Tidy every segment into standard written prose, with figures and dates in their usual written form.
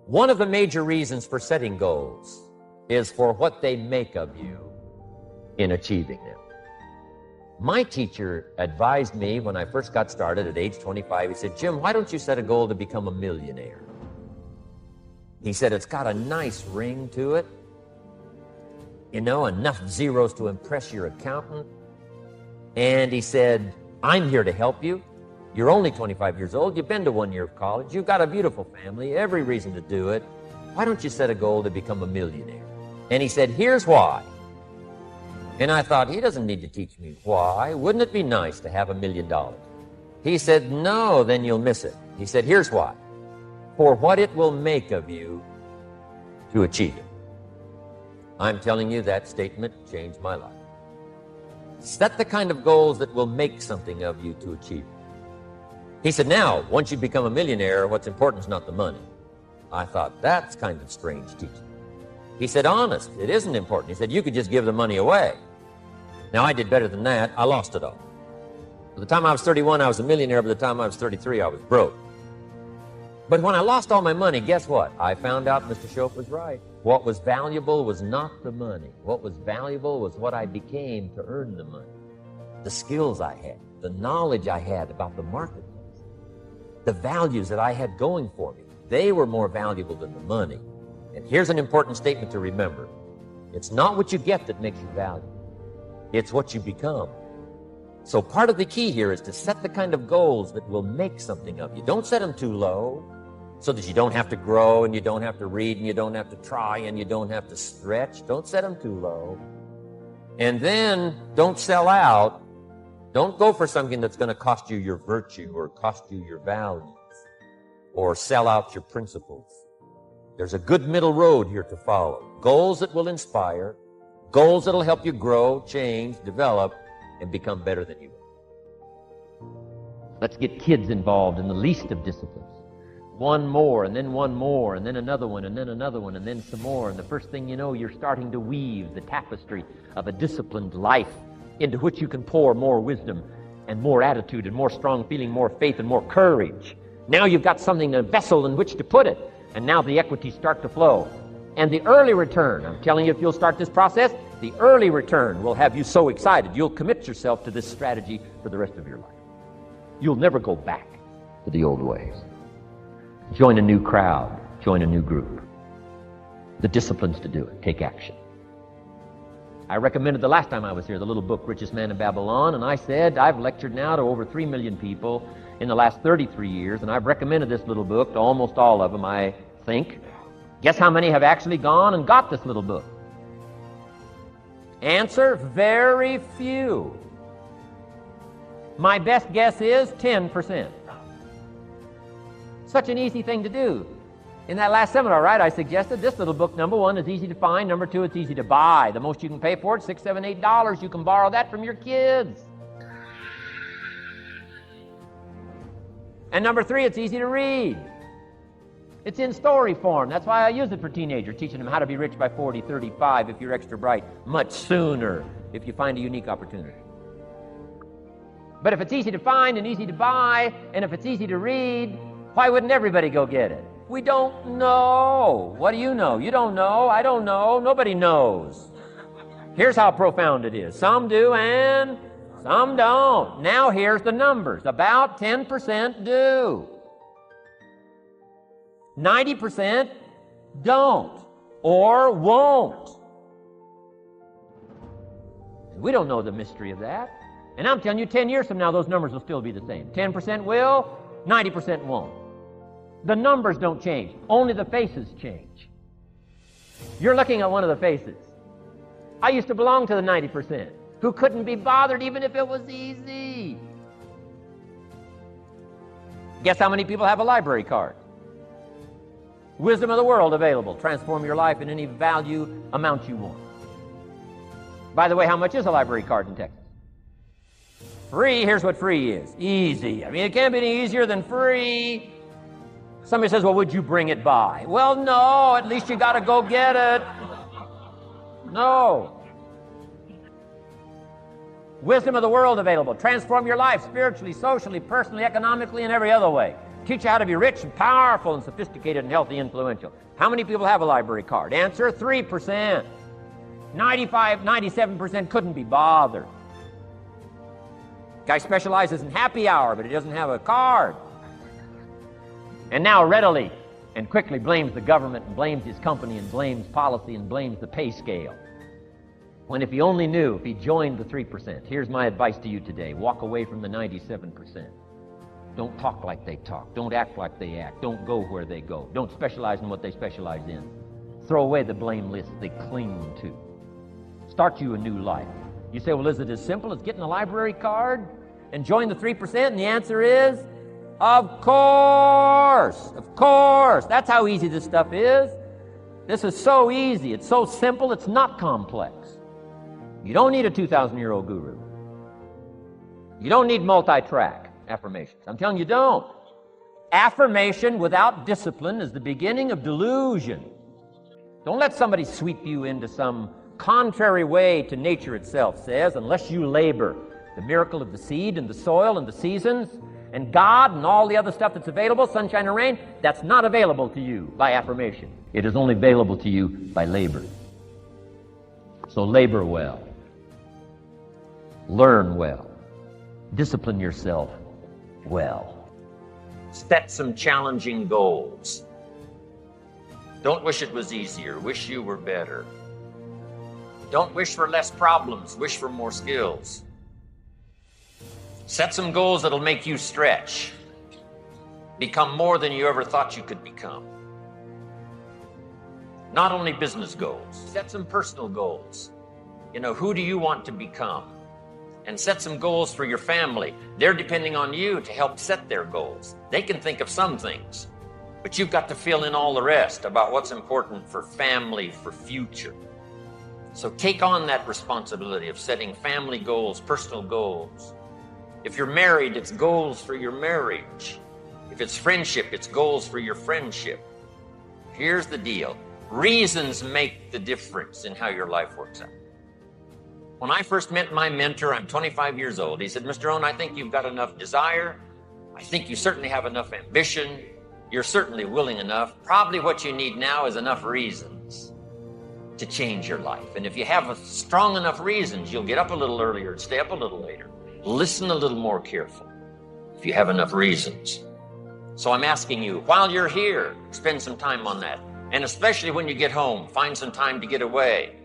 One of the major reasons for setting goals is for what they make of you in achieving them. My teacher advised me when I first got started at age 25, he said, Jim, why don't you set a goal to become a millionaire? He said, it's got a nice ring to it. You know, enough zeros to impress your accountant. And he said, I'm here to help you. You're only 25 years old. You've been to 1 year of college. You've got a beautiful family, every reason to do it. Why don't you set a goal to become a millionaire? And he said, here's why. And I thought, he doesn't need to teach me why. Wouldn't it be nice to have $1 million? He said, no, then you'll miss it. He said, here's why. For what it will make of you to achieve it. I'm telling you, that statement changed my life. Set the kind of goals that will make something of you to achieve it. He said, now, once you become a millionaire, what's important is not the money. I thought, that's kind of strange teaching. He said, honest, it isn't important. He said, you could just give the money away. Now, I did better than that. I lost it all. By the time I was 31, I was a millionaire. By the time I was 33, I was broke. But when I lost all my money, guess what? I found out Mr. Shope was right. What was valuable was not the money. What was valuable was what I became to earn the money. The skills I had, the knowledge I had about the marketplace, the values that I had going for me. They were more valuable than the money. And here's an important statement to remember. It's not what you get that makes you valuable. It's what you become. So part of the key here is to set the kind of goals that will make something of you. Don't set them too low so that you don't have to grow and you don't have to read and you don't have to try and you don't have to stretch. Don't set them too low. And then don't sell out. Don't go for something that's going to cost you your virtue or cost you your values or sell out your principles. There's a good middle road here to follow. Goals that will inspire, goals that will help you grow, change, develop, and become better than you are. Let's get kids involved in the least of disciplines. One more, and then one more, and then another one, and then another one, and then some more. And the first thing you know, you're starting to weave the tapestry of a disciplined life into which you can pour more wisdom and more attitude and more strong feeling, more faith and more courage. Now you've got something, a vessel in which to put it. And now the equities start to flow. And the early return, I'm telling you, if you'll start this process, the early return will have you so excited. You'll commit yourself to this strategy for the rest of your life. You'll never go back to the old ways. Join a new crowd. Join a new group. The disciplines to do it. Take action. I recommended the last time I was here, the little book, Richest Man in Babylon, and I said, I've lectured now to over 3 million people in the last 33 years, and I've recommended this little book to almost all of them, I think. Guess how many have actually gone and got this little book? Answer, very few. My best guess is 10%. Such an easy thing to do. In that last seminar, right, I suggested this little book, number one, is easy to find. Number two, it's easy to buy. The most you can pay for it, $6, $7, $8. You can borrow that from your kids. And number three, it's easy to read. It's in story form. That's why I use it for teenagers, teaching them how to be rich by 40, 35, if you're extra bright, much sooner, if you find a unique opportunity. But if it's easy to find and easy to buy, and if it's easy to read, why wouldn't everybody go get it? We don't know. What do you know? You don't know. I don't know. Nobody knows. Here's how profound it is. Some do and some don't. Now here's the numbers. About 10% do. 90% don't or won't. We don't know the mystery of that. And I'm telling you, 10 years from now, those numbers will still be the same. 10% will, 90% won't. The numbers don't change. Only the faces change. You're looking at one of the faces. I used to belong to the 90% who couldn't be bothered even if it was easy. Guess how many people have a library card? Wisdom of the world available. Transform your life in any value amount you want. By the way, how much is a library card in Texas? Free. Here's what free is. Easy. I mean, it can't be any easier than free. Somebody says, well, would you bring it by? Well, no, at least you got to go get it. No. Wisdom of the world available. Transform your life spiritually, socially, personally, economically, and every other way. Teach you how to be rich and powerful and sophisticated and healthy, influential. How many people have a library card? Answer, 3%. 97% couldn't be bothered. Guy specializes in happy hour, but he doesn't have a card. And now readily and quickly blames the government and blames his company and blames policy and blames the pay scale. When if he only knew, if he joined the 3%, here's my advice to you today. Walk away from the 97%. Don't talk like they talk. Don't act like they act. Don't go where they go. Don't specialize in what they specialize in. Throw away the blame list they cling to. Start you a new life. You say, well, is it as simple as getting a library card and join the 3%? And the answer is, of course. Of course. That's how easy this stuff is. This is so easy. It's so simple. It's not complex. You don't need a 2,000-year-old guru. You don't need multi-track affirmations. I'm telling you, don't. Affirmation without discipline is the beginning of delusion. Don't let somebody sweep you into some contrary way to nature itself says, unless you labor. The miracle of the seed and the soil and the seasons and God and all the other stuff that's available, sunshine and rain, that's not available to you by affirmation. It is only available to you by labor. So labor well. Learn well. Discipline yourself well. Set some challenging goals. Don't wish it was easier. Wish you were better. Don't wish for less problems. Wish for more skills. Set some goals that'll make you stretch. Become more than you ever thought you could become. Not only business goals. Set some personal goals. You know, who do you want to become? And set some goals for your family. They're depending on you to help set their goals. They can think of some things, but you've got to fill in all the rest about what's important for family, for future. So take on that responsibility of setting family goals, personal goals. If you're married, it's goals for your marriage. If it's friendship, it's goals for your friendship. Here's the deal. Reasons make the difference in how your life works out. When I first met my mentor, I'm 25 years old. He said, Mr. Rohn, I think you've got enough desire. I think you certainly have enough ambition. You're certainly willing enough. Probably what you need now is enough reasons to change your life. And if you have strong enough reasons, you'll get up a little earlier and stay up a little later. Listen a little more careful if you have enough reasons. So I'm asking you, while you're here, spend some time on that. And especially when you get home, find some time to get away.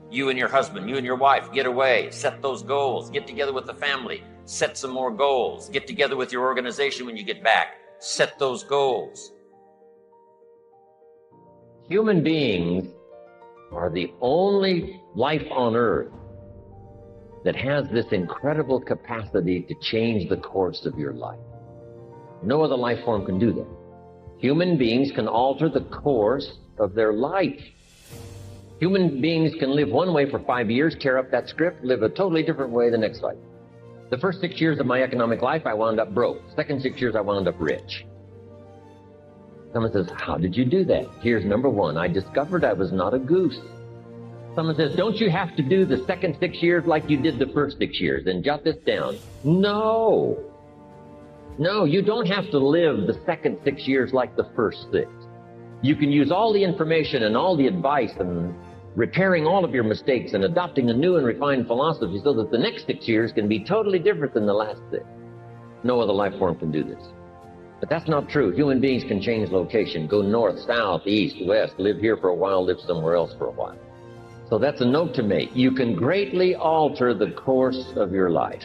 You and your husband, you and your wife, get away, set those goals, get together with the family, set some more goals, get together with your organization when you get back, set those goals. Human beings are the only life on earth that has this incredible capacity to change the course of your life. No other life form can do that. Human beings can alter the course of their life. Human beings can live one way for 5 years, tear up that script, live a totally different way the next life. The first 6 years of my economic life, I wound up broke. Second 6 years, I wound up rich. Someone says, how did you do that? Here's number one. I discovered I was not a goose. Someone says, don't you have to do the second 6 years like you did the first 6 years? And jot this down. No. No, you don't have to live the second 6 years like the first 6. You can use all the information and all the advice and repairing all of your mistakes and adopting a new and refined philosophy so that the next 6 years can be totally different than the last 6. No other life form can do this. But that's not true. Human beings can change location, go north, south, east, west, live here for a while, live somewhere else for a while. So that's a note to make. You can greatly alter the course of your life.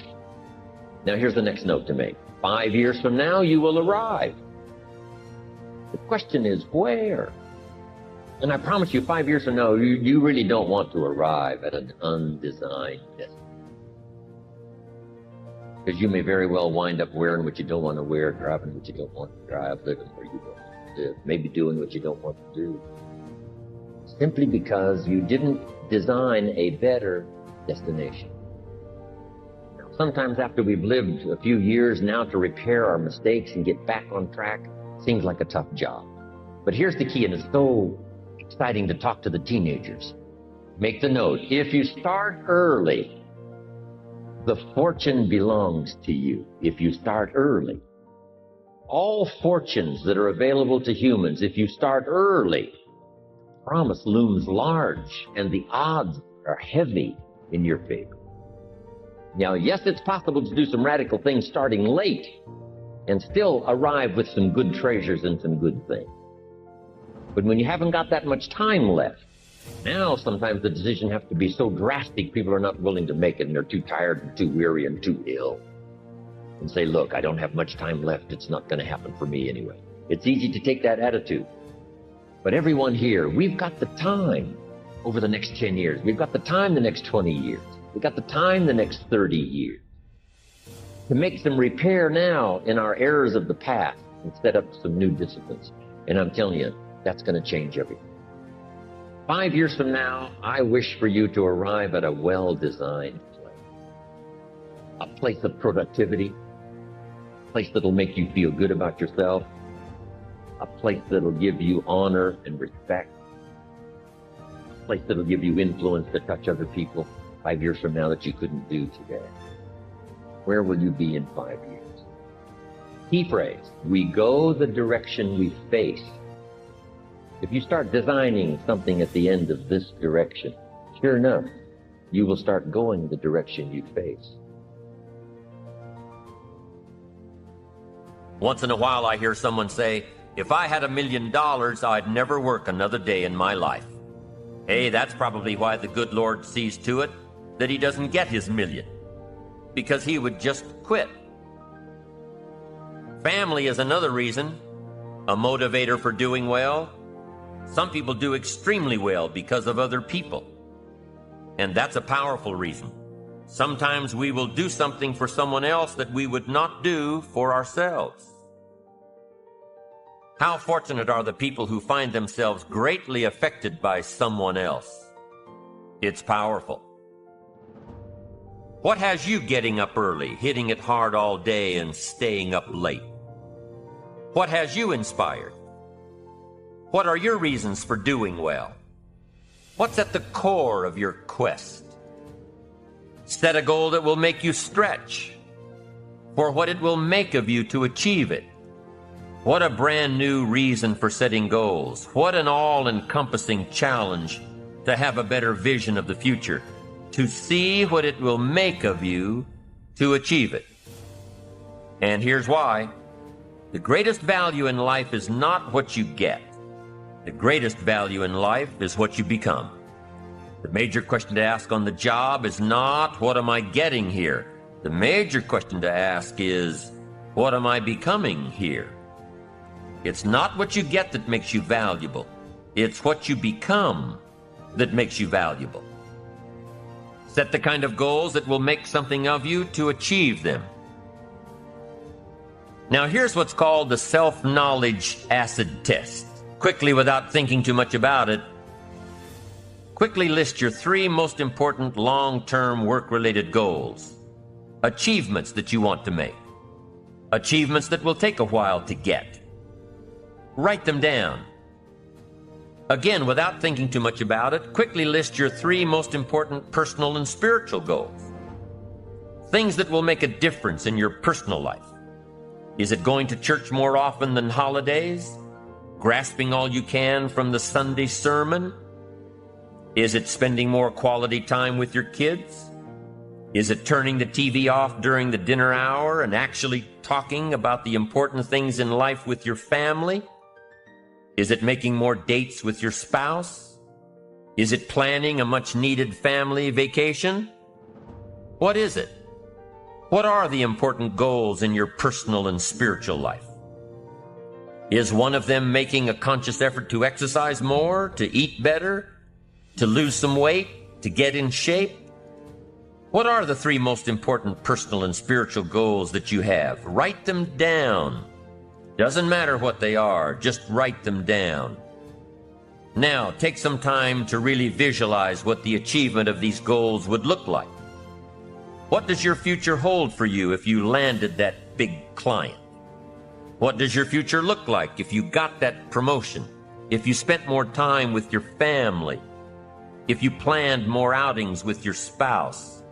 Now here's the next note to make. 5 years from now, you will arrive. The question is where? And I promise you, 5 years from now, you really don't want to arrive at an undesigned destination. Because you may very well wind up wearing what you don't want to wear, driving what you don't want to drive, living where you don't want to live, maybe doing what you don't want to do. Simply because you didn't design a better destination. Now, sometimes after we've lived a few years now to repair our mistakes and get back on track, seems like a tough job. But here's the key, and it's so exciting to talk to the teenagers. Make the note. If you start early, The fortune belongs to you if you start early. All fortunes that are available to humans, if you start early, promise looms large and the odds are heavy in your favor. Now, yes, it's possible to do some radical things starting late and still arrive with some good treasures and some good things. But when you haven't got that much time left, now sometimes the decision has to be so drastic, people are not willing to make it, and they're too tired and too weary and too ill. And say, look, I don't have much time left. It's not going to happen for me anyway. It's easy to take that attitude. But everyone here, we've got the time over the next 10 years. We've got the time the next 20 years. We've got the time the next 30 years to make some repair now in our errors of the past and set up some new disciplines. And I'm telling you, that's going to change everything. 5 years from now, I wish for you to arrive at a well-designed place. A place of productivity, a place that'll make you feel good about yourself, a place that'll give you honor and respect, a place that'll give you influence to touch other people 5 years from now that you couldn't do today. Where will you be in 5 years? Key phrase, we go the direction we face. If you start designing something at the end of this direction, sure enough, you will start going the direction you face. Once in a while I hear someone say, if I had $1 million, I'd never work another day in my life. Hey, that's probably why the good Lord sees to it that he doesn't get his million, because he would just quit. Family is another reason, a motivator for doing well. Some people do extremely well because of other people, and that's a powerful reason. Sometimes we will do something for someone else that we would not do for ourselves. How fortunate are the people who find themselves greatly affected by someone else? It's powerful. What has you getting up early, hitting it hard all day, and staying up late? What has you inspired? What are your reasons for doing well? What's at the core of your quest? Set a goal that will make you stretch for what it will make of you to achieve it. What a brand new reason for setting goals. What an all-encompassing challenge to have a better vision of the future, to see what it will make of you to achieve it. And here's why. The greatest value in life is not what you get. The greatest value in life is what you become. The major question to ask on the job is not, what am I getting here? The major question to ask is, what am I becoming here? It's not what you get that makes you valuable. It's what you become that makes you valuable. Set the kind of goals that will make something of you to achieve them. Now here's what's called the self-knowledge acid test. Quickly, without thinking too much about it, quickly list your 3 most important long-term work-related goals. Achievements that you want to make. Achievements that will take a while to get. Write them down. Again, without thinking too much about it, quickly list your 3 most important personal and spiritual goals. Things that will make a difference in your personal life. Is it going to church more often than holidays? Grasping all you can from the Sunday sermon? Is it spending more quality time with your kids? Is it turning the TV off during the dinner hour and actually talking about the important things in life with your family? Is it making more dates with your spouse? Is it planning a much-needed family vacation? What is it? What are the important goals in your personal and spiritual life? Is one of them making a conscious effort to exercise more, to eat better, to lose some weight, to get in shape? What are the 3 most important personal and spiritual goals that you have? Write them down. Doesn't matter what they are, just write them down. Now, take some time to really visualize what the achievement of these goals would look like. What does your future hold for you if you landed that big client? What does your future look like if you got that promotion? If you spent more time with your family? If you planned more outings with your spouse?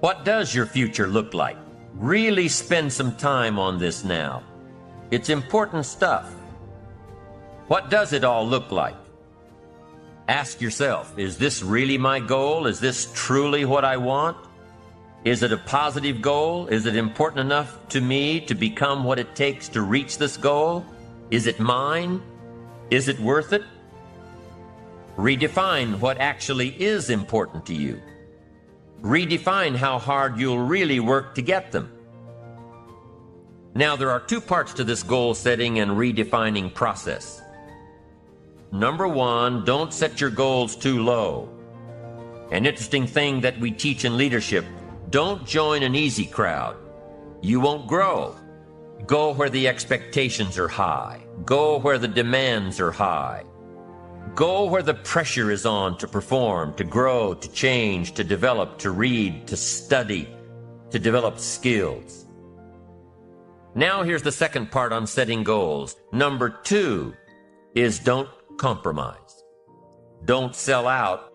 What does your future look like? Really spend some time on this now. It's important stuff. What does it all look like? Ask yourself, is this really my goal? Is this truly what I want? Is it a positive goal? Is it important enough to me to become what it takes to reach this goal? Is it mine? Is it worth it? Redefine what actually is important to you. Redefine how hard you'll really work to get them. Now, there are two parts to this goal setting and redefining process. Number one, don't set your goals too low. An interesting thing that we teach in leadership: don't join an easy crowd. You won't grow. Go where the expectations are high. Go where the demands are high. Go where the pressure is on to perform, to grow, to change, to develop, to read, to study, to develop skills. Now here's the second part on setting goals. Number two is don't compromise. Don't sell out.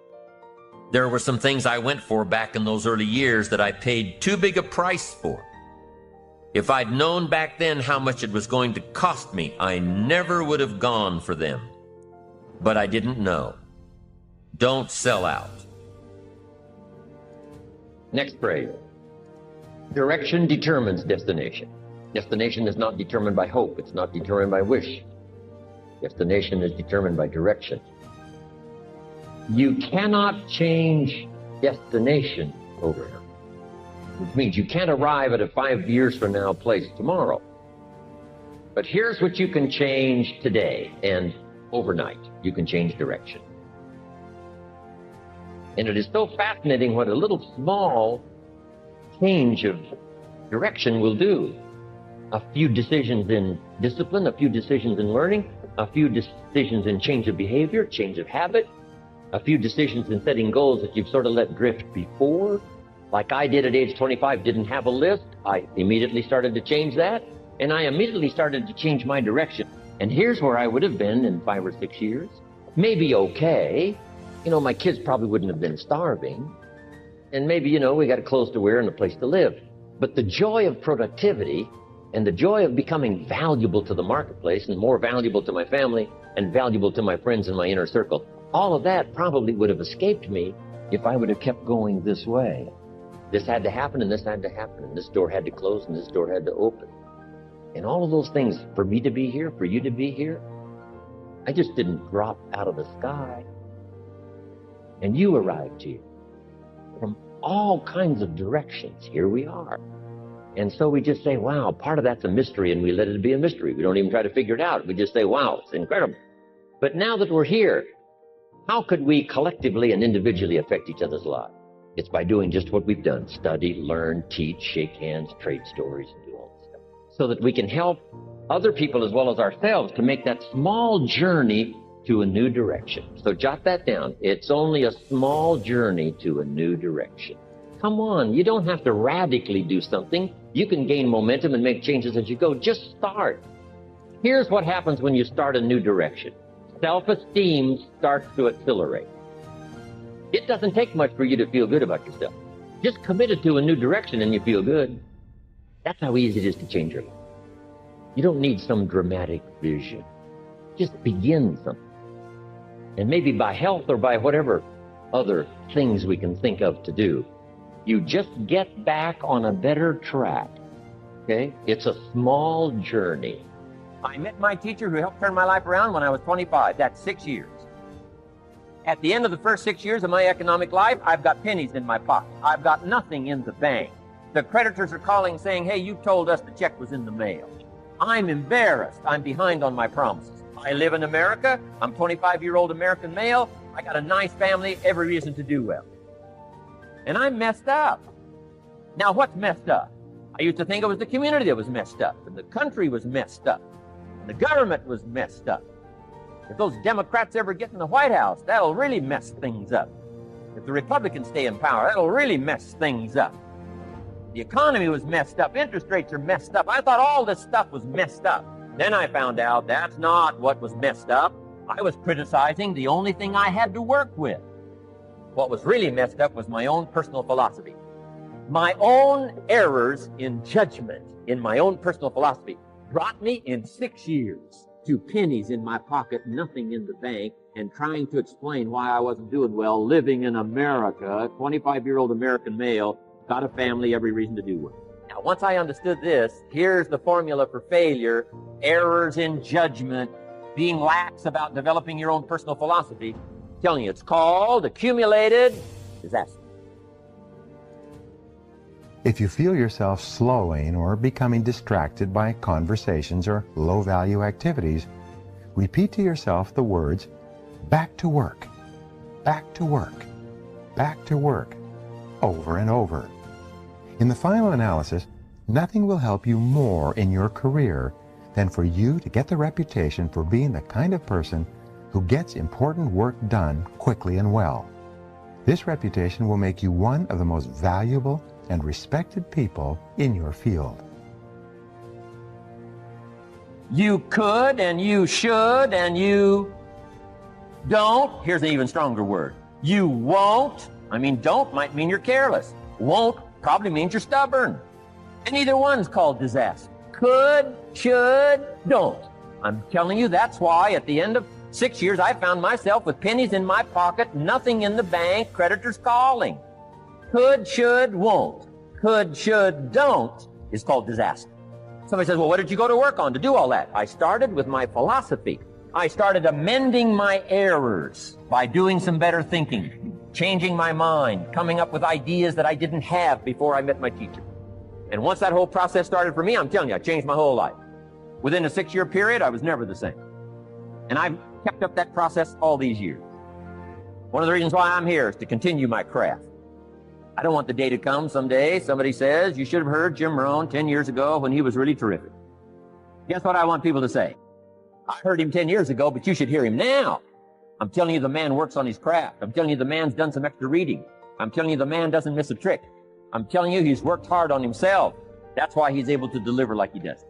There were some things I went for back in those early years that I paid too big a price for. If I'd known back then how much it was going to cost me, I never would have gone for them. But I didn't know. Don't sell out. Next phrase. Direction determines destination. Destination is not determined by hope. It's not determined by wish. Destination is determined by direction. You cannot change destination overnight, which means you can't arrive at a 5 years from now place tomorrow. But here's what you can change today, and overnight you can change direction. And it is so fascinating what a little small change of direction will do. A few decisions in discipline, a few decisions in learning, a few decisions in change of behavior, change of habit, a few decisions in setting goals that you've sort of let drift before. Like I did at age 25, didn't have a list. I immediately started to change that, and I immediately started to change my direction. And here's where I would have been in 5 or 6 years. Maybe okay. My kids probably wouldn't have been starving. And maybe, we got clothes to wear and a place to live. But the joy of productivity and the joy of becoming valuable to the marketplace and more valuable to my family and valuable to my friends in my inner circle, all of that probably would have escaped me if I would have kept going this way. This had to happen, and this had to happen, and this door had to close, and this door had to open. And all of those things, for me to be here, for you to be here, I just didn't drop out of the sky. And you arrived here from all kinds of directions. Here we are. And so we just say, wow, part of that's a mystery, and we let it be a mystery. We don't even try to figure it out. We just say, wow, it's incredible. But now that we're here, how could we collectively and individually affect each other's lives? It's by doing just what we've done: study, learn, teach, shake hands, trade stories, and do all this stuff, so that we can help other people as well as ourselves to make that small journey to a new direction. So jot that down. It's only a small journey to a new direction. Come on, you don't have to radically do something. You can gain momentum and make changes as you go. Just start. Here's what happens when you start a new direction. Self-esteem starts to accelerate. It doesn't take much for you to feel good about yourself. Just commit it to a new direction and you feel good. That's how easy it is to change your life. You don't need some dramatic vision. Just begin something. And maybe by health or by whatever other things we can think of to do, you just get back on a better track. Okay? It's a small journey. I met my teacher who helped turn my life around when I was 25. That's 6 years. At the end of the first 6 years of my economic life, I've got pennies in my pocket. I've got nothing in the bank. The creditors are calling saying, hey, you told us the check was in the mail. I'm embarrassed. I'm behind on my promises. I live in America. I'm 25-year-old American male. I got a nice family, every reason to do well. And I'm messed up. Now, what's messed up? I used to think it was the community that was messed up, and the country was messed up, and the government was messed up. If those Democrats ever get in the White House, that'll really mess things up. If the Republicans stay in power, that'll really mess things up. The economy was messed up. Interest rates are messed up. I thought all this stuff was messed up. Then I found out that's not what was messed up. I was criticizing the only thing I had to work with. What was really messed up was my own personal philosophy. My own errors in judgment, in my own personal philosophy, brought me in 6 years to pennies in my pocket, nothing in the bank, and trying to explain why I wasn't doing well, living in America, 25-year-old American male, got a family, every reason to do well. Now, once I understood this, here's the formula for failure: errors in judgment, being lax about developing your own personal philosophy. I'm telling you, it's called accumulated disaster. If you feel yourself slowing or becoming distracted by conversations or low-value activities, repeat to yourself the words, back to work, back to work, back to work, over and over. In the final analysis, nothing will help you more in your career than for you to get the reputation for being the kind of person who gets important work done quickly and well. This reputation will make you one of the most valuable and respected people in your field. You could and you should and you don't. Here's an even stronger word. You won't. Don't might mean you're careless. Won't probably means you're stubborn. And either one's called disaster. Could, should, don't. I'm telling you, that's why at the end of 6 years, I found myself with pennies in my pocket, nothing in the bank, creditors calling. Could, should, won't. Could, should, don't is called disaster. Somebody says, well, what did you go to work on to do all that? I started with my philosophy. I started amending my errors by doing some better thinking, changing my mind, coming up with ideas that I didn't have before I met my teacher. And once that whole process started for me, I'm telling you, I changed my whole life. Within a 6-year period, I was never the same. And I've kept up that process all these years. One of the reasons why I'm here is to continue my craft. I don't want the day to come someday somebody says, you should have heard Jim Rohn 10 years ago when he was really terrific. Guess what I want people to say? I heard him 10 years ago, but you should hear him now. I'm telling you, the man works on his craft. I'm telling you, the man's done some extra reading. I'm telling you, the man doesn't miss a trick. I'm telling you, he's worked hard on himself. That's why he's able to deliver like he does.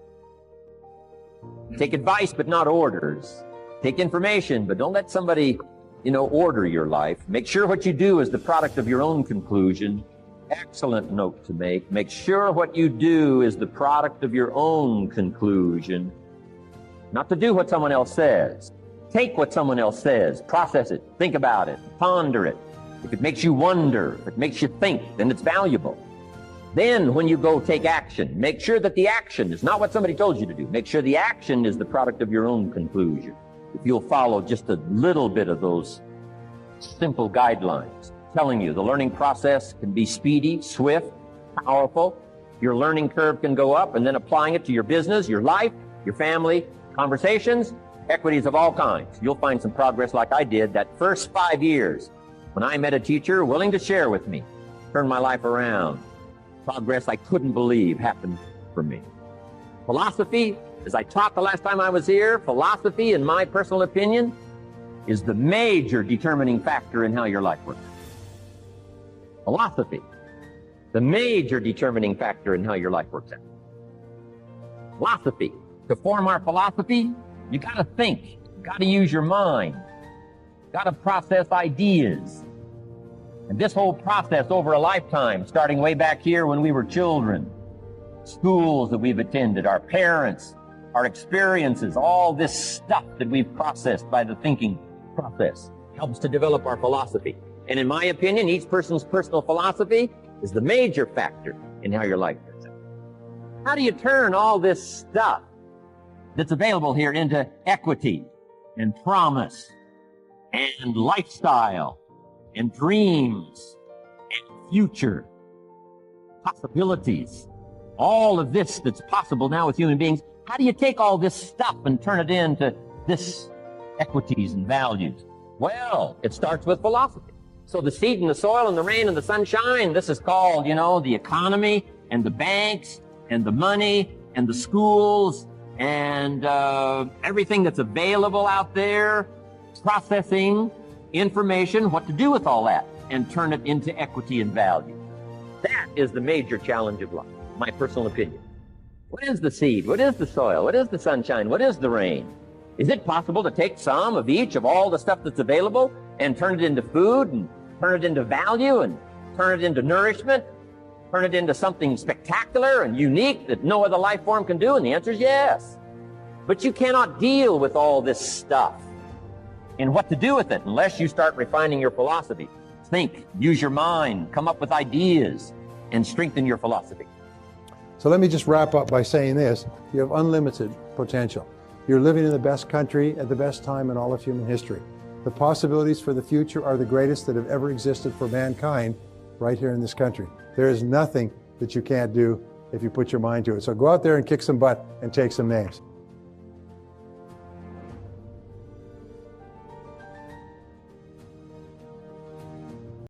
Take advice, but not orders. Take information, but don't let somebody, order your life. Make sure what you do is the product of your own conclusion. Excellent note to make. Make sure what you do is the product of your own conclusion. Not to do what someone else says. Take what someone else says, process it, think about it, ponder it. If it makes you wonder, if it makes you think, then it's valuable. Then when you go take action, make sure that the action is not what somebody told you to do. Make sure the action is the product of your own conclusion. If you'll follow just a little bit of those simple guidelines, telling you the learning process can be speedy, swift, powerful. Your learning curve can go up, and then applying it to your business, your life, your family, conversations, equities of all kinds. You'll find some progress like I did that first 5 years when I met a teacher willing to share with me, turned my life around. Progress I couldn't believe happened for me. Philosophy, as I taught the last time I was here, philosophy, in my personal opinion, is the major determining factor in how your life works. Philosophy, the major determining factor in how your life works out. Philosophy. To form our philosophy, you got to think. You got to use your mind. You got to process ideas. And this whole process over a lifetime, starting way back here when we were children, schools that we've attended, our parents, our experiences, all this stuff that we've processed by the thinking process helps to develop our philosophy. And in my opinion, each person's personal philosophy is the major factor in how your life turns out. How do you turn all this stuff that's available here into equity and promise and lifestyle and dreams and future possibilities? All of this that's possible now with human beings, how do you take all this stuff and turn it into this equities and values? Well, it starts with philosophy. So the seed and the soil and the rain and the sunshine, this is called, the economy and the banks and the money and the schools and everything that's available out there, processing information, what to do with all that, and turn it into equity and value. That is the major challenge of life, my personal opinion. What is the seed? What is the soil? What is the sunshine? What is the rain? Is it possible to take some of each of all the stuff that's available and turn it into food and turn it into value and turn it into nourishment? turn it into something spectacular and unique that no other life form can do? And the answer is yes. But you cannot deal with all this stuff and what to do with it unless you start refining your philosophy. Think, use your mind, come up with ideas, and strengthen your philosophy. So let me just wrap up by saying this. You have unlimited potential. You're living in the best country at the best time in all of human history. The possibilities for the future are the greatest that have ever existed for mankind right here in this country. There is nothing that you can't do if you put your mind to it. So go out there and kick some butt and take some names.